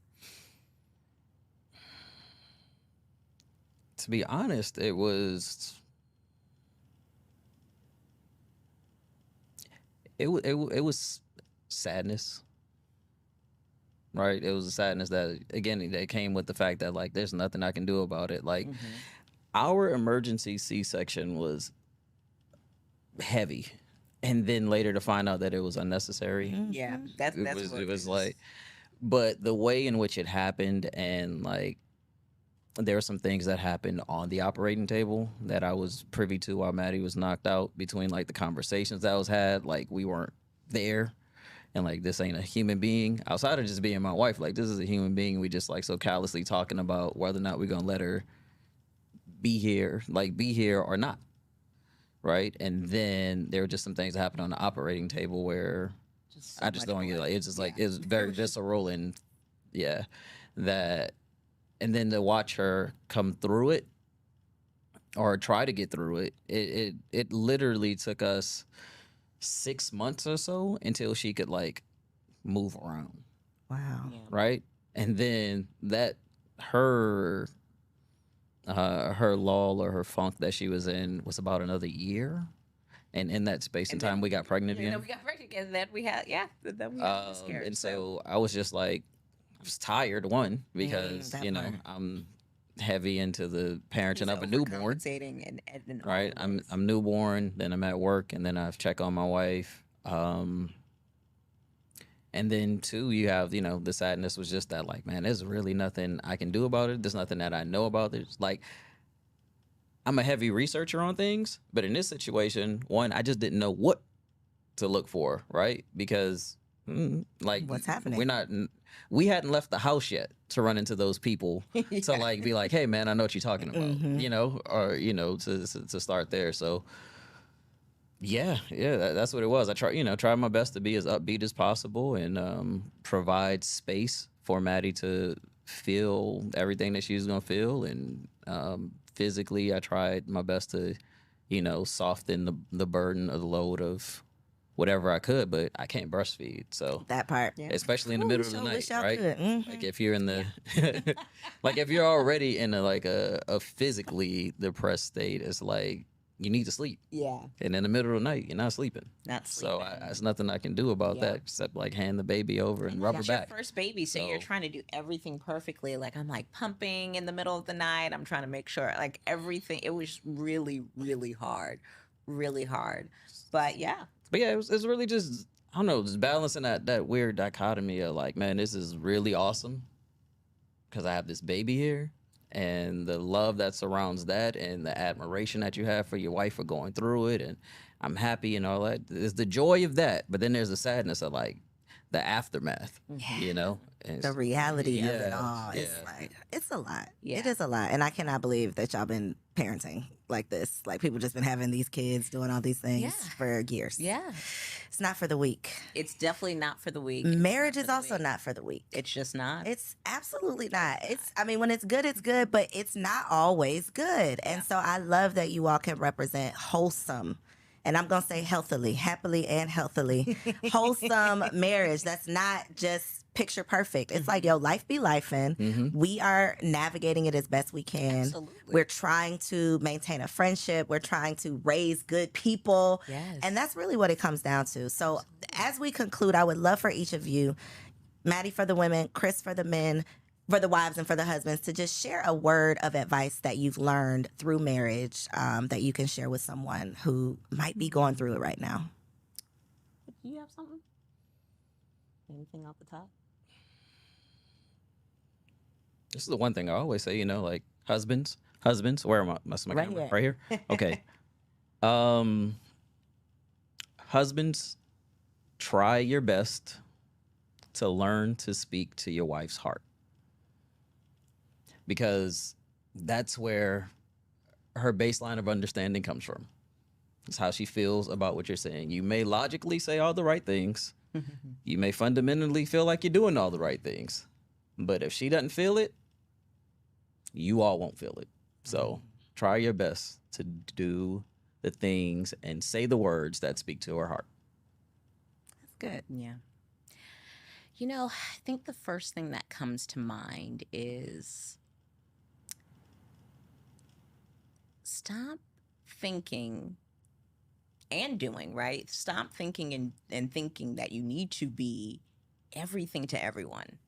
Speaker 3: To be honest, it was sadness, right? It was a sadness that, again, that came with the fact that like there's nothing I can do about it. Like our emergency C-section was heavy, and then later to find out that it was unnecessary.
Speaker 2: Yeah, that's what
Speaker 3: it was like. But the way in which it happened, and like, there were some things that happened on the operating table that I was privy to while Maddie was knocked out, between like the conversations that was had. Like, we weren't there, and like, this ain't a human being outside of just being my wife. Like, this is a human being. We just like so callously talking about whether or not we're gonna let her be here or not, right? And then there were just some things that happened on the operating table where I just don't get, like, it's just like, it's very visceral, and that. And then to watch her come through it, or try to get through it, it literally took us 6 months or so until she could like move around.
Speaker 1: Wow.
Speaker 2: Yeah.
Speaker 3: Right? And then that her lull or her funk that she was in was about another year. And in that space and time, we got pregnant again.
Speaker 2: We got pregnant again. Then we had, miscarriage.
Speaker 3: And so I was just like, I was tired, one, because, I'm heavy into the parenting of a newborn.
Speaker 2: And
Speaker 3: right? I'm newborn, then I'm at work, and then I check on my wife. And then two, you have, the sadness was just that, like, man, there's really nothing I can do about it. There's nothing that I know about it. Like, I'm a heavy researcher on things, but in this situation, one, I just didn't know what to look for, right? Because, like,
Speaker 1: what's happening?
Speaker 3: We hadn't left the house yet to run into those people to like be like, hey man, I know what you're talking about, or to start there. So Yeah, that's what it was. I tried my best to be as upbeat as possible and provide space for Maddie to feel everything that she was gonna feel, and physically, I tried my best to, soften the burden of the load of whatever I could, but I can't breastfeed, so
Speaker 1: That part.
Speaker 2: Yeah.
Speaker 3: especially in the
Speaker 1: Ooh,
Speaker 3: middle of the
Speaker 1: sure
Speaker 3: night,
Speaker 1: wish y'all
Speaker 3: right?
Speaker 1: could.
Speaker 3: Like if you're in the, like if you're already in a physically depressed state, it's like you need to sleep.
Speaker 2: Yeah.
Speaker 3: And in the middle of the night, you're not sleeping.
Speaker 2: Not
Speaker 3: So
Speaker 2: sleeping.
Speaker 3: there's nothing I can do about
Speaker 2: Yeah.
Speaker 3: that except like hand the baby over and rub her
Speaker 2: It's your
Speaker 3: back.
Speaker 2: first baby, so you're
Speaker 3: So-
Speaker 2: trying to do everything perfectly. Like I'm like pumping in the middle of the night. I'm trying to make sure like everything. It was really, really hard, really hard. But yeah,
Speaker 3: But yeah, it's really just, I don't know, just balancing that weird dichotomy of like, man, this is really awesome because I have this baby here, and the love that surrounds that and the admiration that you have for your wife for going through it, and I'm happy and all that. There's the joy of that, but then there's the sadness of like the aftermath, And
Speaker 1: The reality of it
Speaker 3: Yeah,
Speaker 1: all. It's
Speaker 3: yeah.
Speaker 1: like, it's a lot.
Speaker 2: Yeah.
Speaker 1: It is a lot. And I cannot believe that y'all been parenting like this. Like people just been having these kids doing all these things
Speaker 2: Yeah.
Speaker 1: for years.
Speaker 2: yeah,
Speaker 1: It's not for the weak.
Speaker 2: it's definitely not for the weak.
Speaker 1: Marriage is
Speaker 2: for the
Speaker 1: also
Speaker 2: weak.
Speaker 1: not for the weak.
Speaker 2: It's just not.
Speaker 1: It's absolutely not. I mean, when it's good, but it's not always good. And so I love that you all can represent wholesome, and I'm going to say healthily, happily and healthily, wholesome marriage that's not just picture perfect. It's like, yo, life be lifing. We are navigating it as best we can.
Speaker 2: Absolutely.
Speaker 1: We're trying to maintain a friendship. We're trying to raise good people.
Speaker 2: Yes.
Speaker 1: And that's really what it comes down to. So as we conclude, I would love for each of you, Maddie for the women, Chris for the men, for the wives and for the husbands, to just share a word of advice that you've learned through marriage that you can share with someone who might be going through it right now.
Speaker 2: Do you have something? Anything off the top?
Speaker 3: This is the one thing I always say, like husbands, where am I? That's my
Speaker 2: Right
Speaker 3: camera.
Speaker 2: here.
Speaker 3: Right here? Okay. Husbands, try your best to learn to speak to your wife's heart, because that's where her baseline of understanding comes from. It's how she feels about what you're saying. You may logically say all the right things. You may fundamentally feel like you're doing all the right things. But if she doesn't feel it, you all won't feel it. So try your best to do the things and say the words that speak to her heart.
Speaker 1: That's good.
Speaker 2: Yeah. I think the first thing that comes to mind is stop thinking and doing, right? Stop thinking and thinking that you need to be everything to everyone,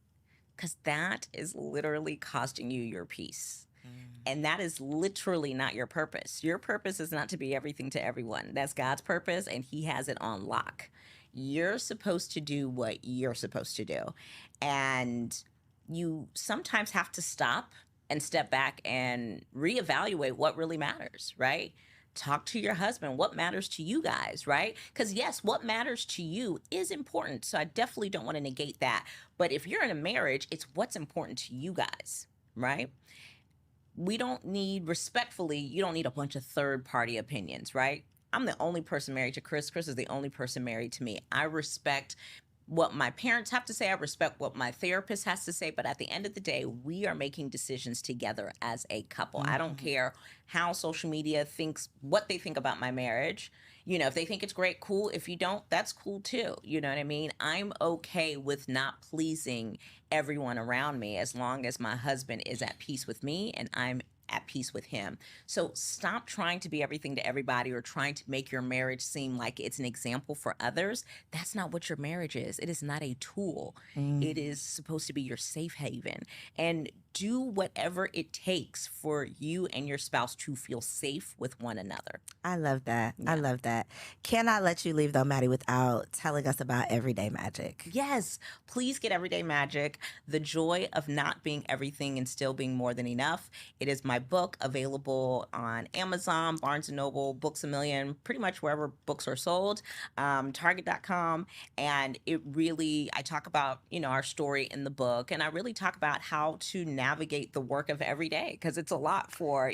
Speaker 2: because that is literally costing you your peace. And that is literally not your purpose. Your purpose is not to be everything to everyone. That's God's purpose, and He has it on lock. You're supposed to do what you're supposed to do. And you sometimes have to stop and step back and reevaluate what really matters, right? Talk to your husband. What matters to you guys, right? Because yes, what matters to you is important. So I definitely don't want to negate that. But if you're in a marriage, it's what's important to you guys, right? We don't need, respectfully, you don't need a bunch of third party opinions, right? I'm the only person married to Chris. Chris is the only person married to me. I respect what my parents have to say. I respect what my therapist has to say. But at the end of the day, we are making decisions together as a couple. I don't care how social media thinks, what they think about my marriage. If they think it's great, cool. If you don't, that's cool too. You know what I mean? I'm okay with not pleasing everyone around me as long as my husband is at peace with me and I'm at peace with him. So stop trying to be everything to everybody or trying to make your marriage seem like it's an example for others. That's not what your marriage is. It is not a tool. It is supposed to be your safe haven. And do whatever it takes for you and your spouse to feel safe with one another.
Speaker 1: I love that. I love that. Cannot let you leave though, Maddie, without telling us about Everyday Magic.
Speaker 2: Yes, please get Everyday Magic, The Joy of Not Being Everything and Still Being More Than Enough. It is my book, available on Amazon, Barnes & Noble, Books A Million, pretty much wherever books are sold, Target.com. And it really, I talk about, our story in the book, and I really talk about how to navigate the work of every day, because it's a lot for,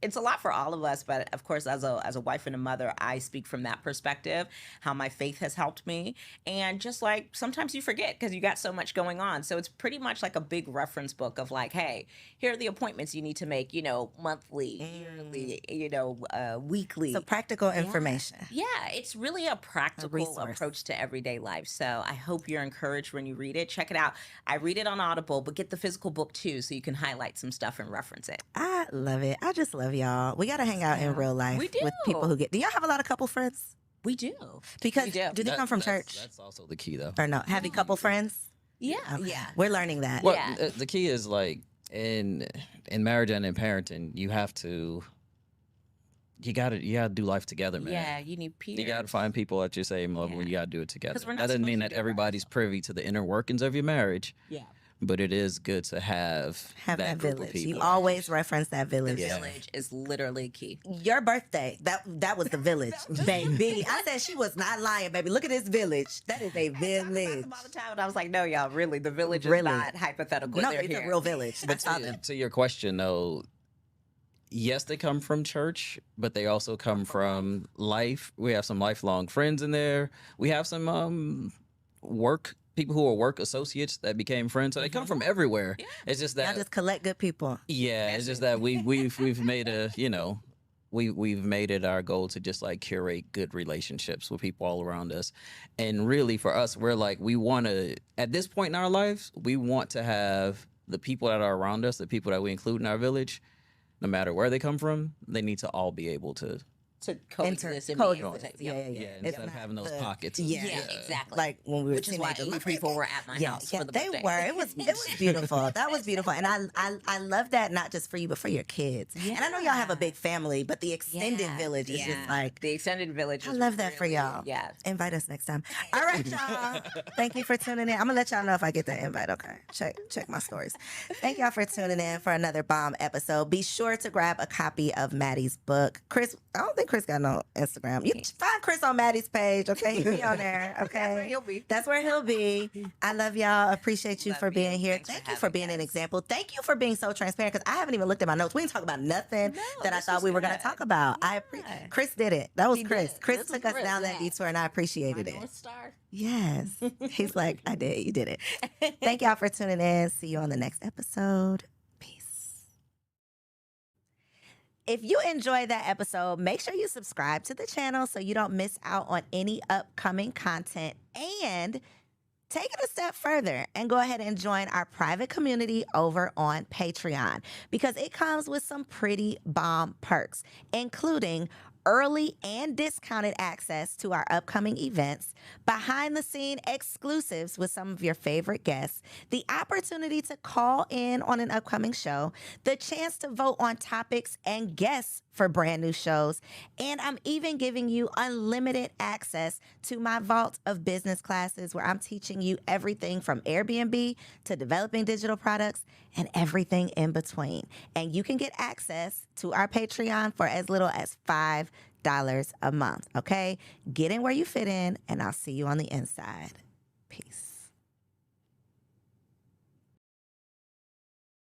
Speaker 2: it's a lot for all of us, but of course, as a wife and a mother, I speak from that perspective, how my faith has helped me. And just like sometimes you forget because you got so much going on. So it's pretty much like a big reference book of like, hey, here are the appointments you need to make, monthly, yearly, weekly.
Speaker 1: So practical information.
Speaker 2: Yeah, it's really a practical approach to everyday life. So I hope you're encouraged when you read it. Check it out. I read it on Audible, but get the physical book too so you can highlight some stuff and reference it.
Speaker 1: I love it. I just love y'all. We got to hang out in real life with people who do y'all have a lot of couple friends?
Speaker 2: We do.
Speaker 1: Because do they come from church?
Speaker 3: That's also the key, though.
Speaker 1: Or no? Have you couple friends?
Speaker 2: Yeah.
Speaker 1: Okay.
Speaker 2: Yeah.
Speaker 1: We're learning that.
Speaker 3: Well, the key is like in marriage and in parenting, you gotta do life together, man.
Speaker 2: Yeah, you need peers.
Speaker 3: You gotta find people at your same level. You gotta do it together. That doesn't mean that everybody's privy to the inner workings of your marriage.
Speaker 2: Yeah.
Speaker 1: But
Speaker 3: it is good to have that group
Speaker 1: village.
Speaker 3: of people.
Speaker 1: You always reference that village.
Speaker 2: The village is literally key.
Speaker 1: Your birthday, that was the village, baby. I said she was not lying, baby. Look at this village. That is a village.
Speaker 2: All the time, and I was like, no, y'all, really, the village is not hypothetical.
Speaker 1: No, it's a real village.
Speaker 3: But to your question, though, yes, they come from church, but they also come from life. We have some lifelong friends in there. We have some people who are work associates that became friends. So they come from everywhere. Yeah. It's just that
Speaker 1: y'all just collect good people.
Speaker 3: Yeah, it's just that we've made we've made it our goal to just like curate good relationships with people all around us. And really for us, we're like, we want to, at this point in our lives, we want to have the people that are around us, the people that we include in our village, no matter where they come from, they need to all be able to
Speaker 2: coexist.
Speaker 1: Yeah.
Speaker 3: Instead of having those pockets.
Speaker 2: Yeah, exactly.
Speaker 1: Like when we were
Speaker 2: Which is why 8 people were at my house for the birthday.
Speaker 1: They were. It was beautiful. That was beautiful. And I love that, not just for you, but for your kids. Yeah. And I know y'all have a big family, but the extended village is just like.
Speaker 2: The extended village.
Speaker 1: I love that for y'all.
Speaker 2: Yeah.
Speaker 1: Invite us next time. All right, y'all. Thank you for tuning in. I'm going to let y'all know if I get that invite. Okay. Check my stories. Thank y'all for tuning in for another bomb episode. Be sure to grab a copy of Maddie's book. Chris, I don't think Chris got no Instagram. You find Chris on Maddie's page, okay? He'll be on there, okay? That's where he'll be. I love y'all. Appreciate you for being here. Thank you for being an example. Thank you for being so transparent because I haven't even looked at my notes. We didn't talk about nothing that I thought we were going to talk about. Chris did it. That was Chris. Chris took us down that detour and I appreciated it. Yes. He's like, I did. You did it. Thank y'all for tuning in. See you on the next episode. If you enjoyed that episode, make sure you subscribe to the channel so you don't miss out on any upcoming content. And take it a step further and go ahead and join our private community over on Patreon because it comes with some pretty bomb perks, including early and discounted access to our upcoming events, behind-the-scene exclusives with some of your favorite guests, the opportunity to call in on an upcoming show, the chance to vote on topics and guests for brand new shows, and I'm even giving you unlimited access to my vault of business classes where I'm teaching you everything from Airbnb to developing digital products and everything in between. And you can get access to our Patreon for as little as $5 a month, okay? Get in where you fit in, and I'll see you on the inside. Peace.